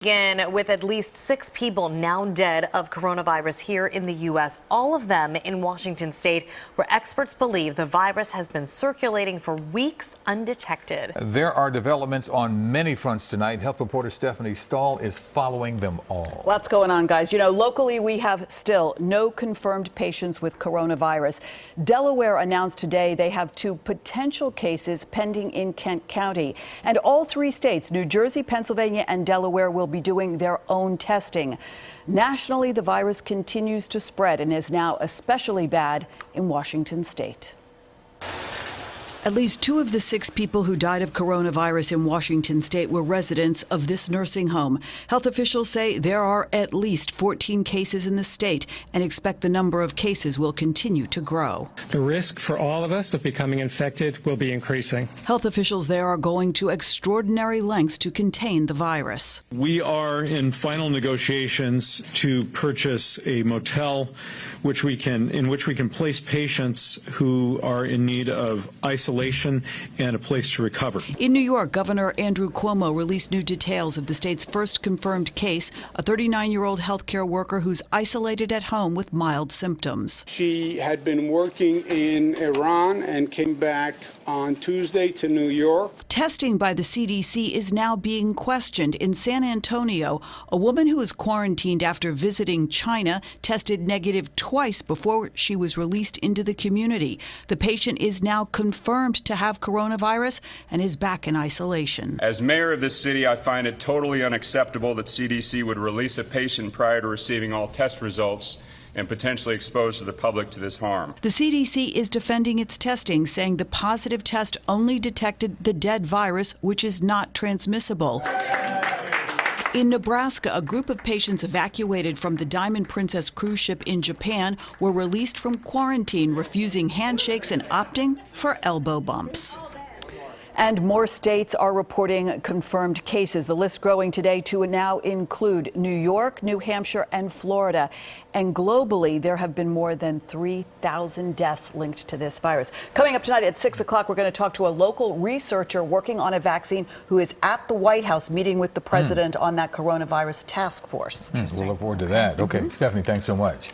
Again, with at least 6 people now dead of coronavirus here in the U.S., all of them in Washington state, where experts believe the virus has been circulating for weeks undetected. There are developments on many fronts tonight. Health reporter Stephanie Stahl is following them all. Lots going on, guys. You know, locally we have still no confirmed patients with coronavirus. Delaware announced today they have 2 potential cases pending in Kent County. And all 3 states, New Jersey, Pennsylvania, and Delaware, will be doing their own testing. Nationally, the virus continues to spread and is now especially bad in Washington state. At least 2 of the 6 people who died of coronavirus in Washington state were residents of this nursing home. Health officials say there are at least 14 cases in the state and expect the number of cases will continue to grow. The risk for all of us of becoming infected will be increasing. Health officials there are going to extraordinary lengths to contain the virus. We are in final negotiations to purchase a motel in which we can place patients who are in need of isolation and a place to recover. In New York, Governor Andrew Cuomo released new details of the state's first confirmed case, a 39-year-old healthcare worker who's isolated at home with mild symptoms. She had been working in Iran and came back on Tuesday to New York. Testing by the CDC is now being questioned. In San Antonio, a woman who was quarantined after visiting China tested negative twice before she was released into the community. The patient is now confirmed to have coronavirus and is back in isolation. As mayor of this city, I find it totally unacceptable that CDC would release a patient prior to receiving all test results and potentially expose the public to this harm. The CDC is defending its testing, saying the positive test only detected the dead virus, which is not transmissible. In Nebraska, a group of patients evacuated from the Diamond Princess cruise ship in Japan were released from quarantine, refusing handshakes and opting for elbow bumps. And more states are reporting confirmed cases. The list growing today to now include New York, New Hampshire, and Florida. And globally, there have been more than 3,000 deaths linked to this virus. Coming up tonight at 6 o'clock, we're going to talk to a local researcher working on a vaccine who is at the White House meeting with the president on that coronavirus task force. We'll look forward to that. Okay, Stephanie, thanks so much.